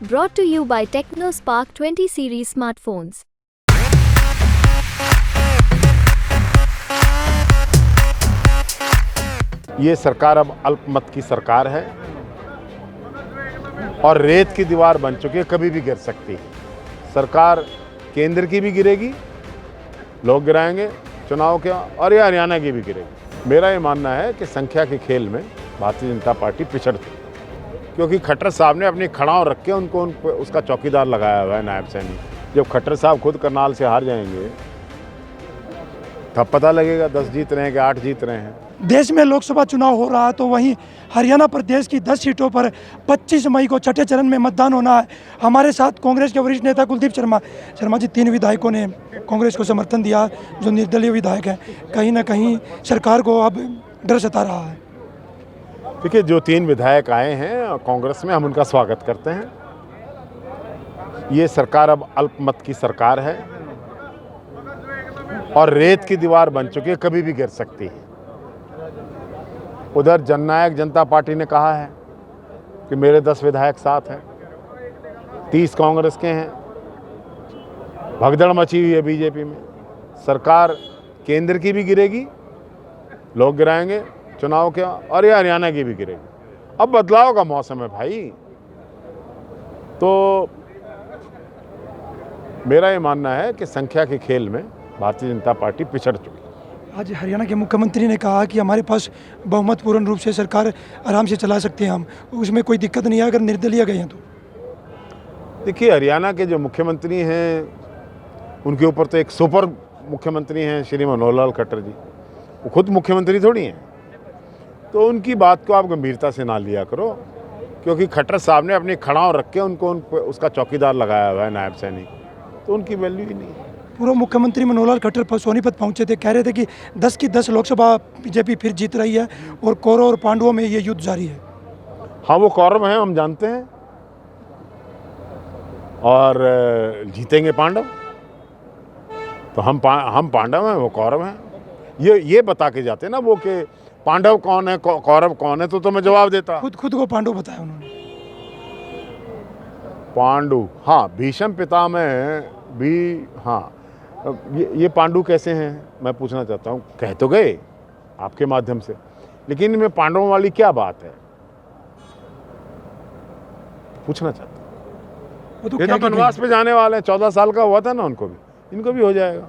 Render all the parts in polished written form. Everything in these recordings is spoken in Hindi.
Brought to you by TechnoSpark 20 series smartphones. ये सरकार अब अल्पमत की सरकार है और रेत की दीवार बन चुकी है, कभी भी गिर सकती है। सरकार केंद्र की भी गिरेगी, लोग गिराएंगे चुनाव के, और ये हरियाणा की भी गिरेगी। मेरा ये मानना है कि संख्या के खेल में भारतीय जनता पार्टी पिछड़ चुकी है, क्योंकि खट्टर साहब ने अपनी खड़ाव रख के उनको उसका चौकीदार लगाया हुआ है, नायब सैनिक। जब खट्टर साहब खुद करनाल से हार जाएंगे तब पता लगेगा 10 जीत रहे हैं कि 8 जीत रहे हैं। देश में लोकसभा चुनाव हो रहा है तो वहीं हरियाणा प्रदेश की 10 सीटों पर 25 मई को छठे चरण में मतदान होना है। हमारे साथ कांग्रेस के वरिष्ठ नेता कुलदीप शर्मा जी, 3 विधायकों ने कांग्रेस को समर्थन दिया जो निर्दलीय विधायक हैं। कहीं ना कहीं सरकार को अब डर सता रहा है। देखिए, जो 3 विधायक आए हैं कांग्रेस में, हम उनका स्वागत करते हैं। ये सरकार अब अल्पमत की सरकार है और रेत की दीवार बन चुकी है, कभी भी गिर सकती है। उधर जननायक जनता पार्टी ने कहा है कि मेरे 10 विधायक साथ हैं, 30 कांग्रेस के हैं। भगदड़ मची हुई है बीजेपी में। सरकार केंद्र की भी गिरेगी, लोग गिराएंगे चुनाव के, और ये हरियाणा की भी गिरेगी। अब बदलाव का मौसम है भाई। तो मेरा ये मानना है कि संख्या के खेल में भारतीय जनता पार्टी पिछड़ चुकी है। आज हरियाणा के मुख्यमंत्री ने कहा कि हमारे पास बहुमत पूर्ण रूप से सरकार आराम से चला सकते हैं हम, उसमें कोई दिक्कत नहीं है अगर निर्दलीय गए हैं तो। देखिए, हरियाणा के जो मुख्यमंत्री हैं उनके ऊपर तो एक सुपर मुख्यमंत्री हैं श्री मनोहर लाल खट्टर जी। वो खुद मुख्यमंत्री थोड़ी हैं, तो उनकी बात को आप गंभीरता से ना लिया करो, क्योंकि खट्टर साहब ने अपनी खड़ाव रख के उनको उसका चौकीदार लगाया हुआ है, नायब सैनिक। तो उनकी वैल्यू ही नहीं है। पूर्व मुख्यमंत्री मनोहर लाल खट्टर पर सोनीपत पहुंचे थे, कह रहे थे कि 10 की 10 लोकसभा बीजेपी फिर जीत रही है और कौरव और पांडवों में ये युद्ध जारी है। हाँ, वो कौरव हैं, हम जानते हैं, और जीतेंगे पांडव। तो हम पांडव हैं, वो कौरव हैं। ये बता के जाते ना वो कि पांडव कौन है कौरव कौन है, तो मैं जवाब देता। खुद को पांडव बताया उन्होंने। पांडु, हाँ, भीष्म पितामह भी, हाँ। ये पांडु कैसे हैं मैं पूछना चाहता हूँ। कह तो गए आपके माध्यम से, लेकिन इनमें पांडवों वाली क्या बात है पूछना चाहता हूँ। ये तो वनवास पे जाने वाले हैं, 14 साल का हुआ था ना उनको भी, इनको भी हो जाएगा।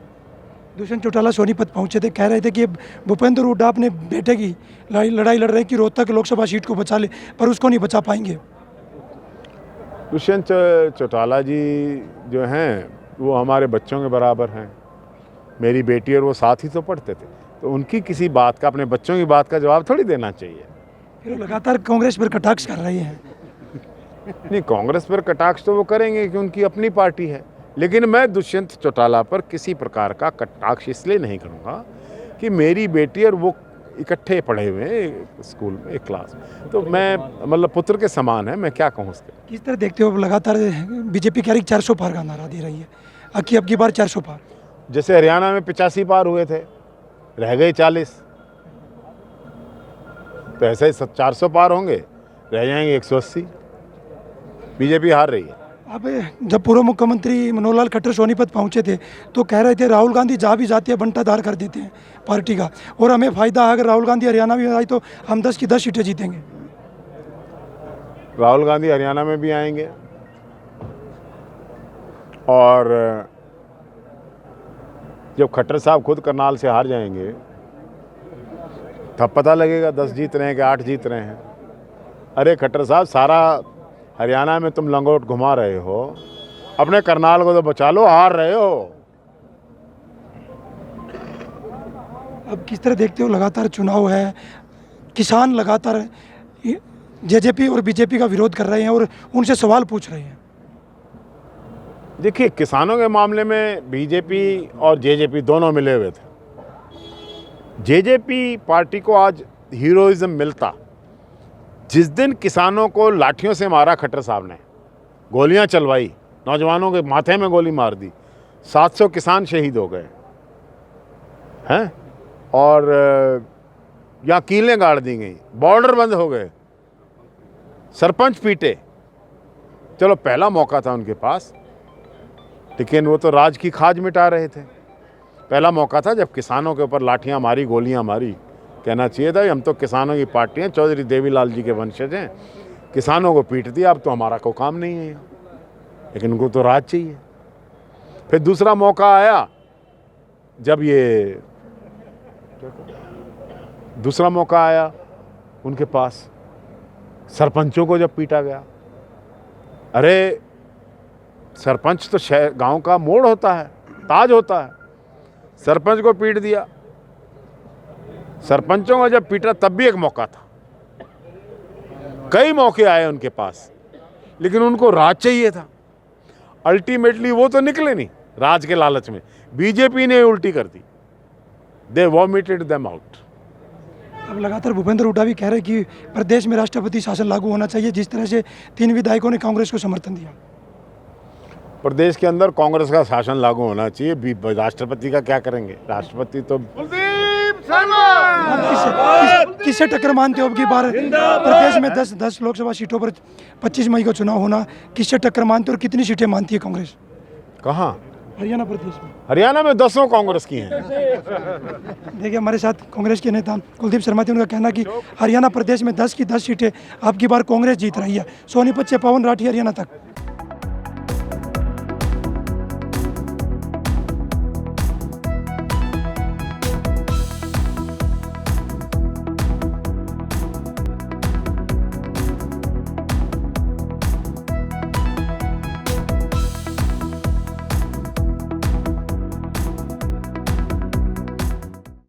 दुष्यंत चौटाला सोनीपत पहुंचे थे, कह रहे थे कि भूपेंद्र हुड्डा अपने बेटे की लड़ाई लड़ रहे हैं कि रोहतक लोकसभा सीट को बचा ले, पर उसको नहीं बचा पाएंगे। दुष्यंत चौटाला जी जो हैं वो हमारे बच्चों के बराबर हैं। मेरी बेटी और वो साथ ही तो पढ़ते थे, तो उनकी किसी बात का, अपने बच्चों की बात का जवाब थोड़ी देना चाहिए। फिर लगातार कांग्रेस पर कटाक्ष कर रहे हैं। नहीं, कांग्रेस पर कटाक्ष तो वो करेंगे कि उनकी अपनी पार्टी है, लेकिन मैं दुष्यंत चौटाला पर किसी प्रकार का कटाक्ष इसलिए नहीं करूँगा कि मेरी बेटी और वो इकट्ठे पढ़े हुए हैं स्कूल में, एक क्लास में, तो मैं मतलब पुत्र के समान है, मैं क्या कहूँ उसके। किस तरह देखते हो लगातार बीजेपी कह रही 400 पार का नारा दे रही है, अब की बार 400 पार। जैसे हरियाणा में 85 पार हुए थे, रह गए 40, तो ऐसे ही 400 पार होंगे, रह जाएंगे 180। बीजेपी हार रही है। अब जब पूर्व मुख्यमंत्री मनोहर लाल खट्टर सोनीपत पहुंचे थे तो कह रहे थे राहुल गांधी जहाँ भी जाती है बंटाधार कर देते हैं पार्टी का, और हमें फायदा है अगर राहुल गांधी हरियाणा में आई तो हम 10 की 10 सीटें जीतेंगे। राहुल गांधी हरियाणा में भी आएंगे और जब खट्टर साहब खुद करनाल से हार जाएंगे तब पता लगेगा 10 जीत रहे हैं कि 8 जीत रहे हैं। अरे खट्टर साहब, सारा हरियाणा में तुम लंगोट घुमा रहे हो, अपने करनाल को तो बचा लो, हार रहे हो। अब किस तरह देखते हो, लगातार चुनाव है, किसान लगातार जेजेपी और बीजेपी का विरोध कर रहे हैं और उनसे सवाल पूछ रहे हैं। देखिए, किसानों के मामले में बीजेपी और जेजेपी दोनों मिले हुए थे। जेजेपी पार्टी को आज हीरोइज्म मिलता जिस दिन किसानों को लाठियों से मारा खट्टर साहब ने, गोलियां चलवाई, नौजवानों के माथे में गोली मार दी, 700 किसान शहीद हो गए हैं, और यहाँ कीलें गाड़ दी गई, बॉर्डर बंद हो गए, सरपंच पीटे, चलो पहला मौका था उनके पास, लेकिन वो तो राज की खाज मिटा रहे थे। पहला मौका था जब किसानों के ऊपर लाठियां मारी, गोलियां मारी। कहना चाहिए था हम तो किसानों की पार्टी हैं, चौधरी देवीलाल जी के वंशज हैं, किसानों को पीट दिया, अब तो हमारा कोई काम नहीं है यहाँ। लेकिन उनको तो राज चाहिए। फिर दूसरा मौका आया जब ये दूसरा मौका आया उनके पास, सरपंचों को जब पीटा गया। अरे सरपंच तो शहर गांव का मोड़ होता है, ताज होता है। सरपंच को पीट दिया। सरपंचों को जब पीटा तब भी एक मौका था। कई मौके आए उनके पास, लेकिन उनको राज चाहिए था। अल्टीमेटली वो तो निकले नहीं राज के लालच में, बीजेपी ने उल्टी कर दी। दे वॉमिटेड देम आउट। अब लगातार भूपेंद्र हुड्डा भी कह रहे हैं कि प्रदेश में राष्ट्रपति शासन लागू होना चाहिए, जिस तरह से 3 विधायकों ने कांग्रेस को समर्थन दिया। प्रदेश के अंदर कांग्रेस का शासन लागू होना चाहिए। राष्ट्रपति का क्या करेंगे? राष्ट्रपति तो आप किससे टक्कर मानते हो अब की बार प्रदेश में 10 लोकसभा सीटों पर 25 मई को चुनाव होना, किससे टक्कर मानते हो और कितनी सीटें मानती है कांग्रेस? कहाँ? हरियाणा प्रदेश में। हरियाणा में 10 कांग्रेस की हैं। देखिए हमारे साथ कांग्रेस के नेता कुलदीप शर्मा थे, उनका कहना कि हरियाणा प्रदेश में 10 की 10 सीटें अब की बार कांग्रेस जीत रही है, सोनीपत से पवन राठी हरियाणा तक।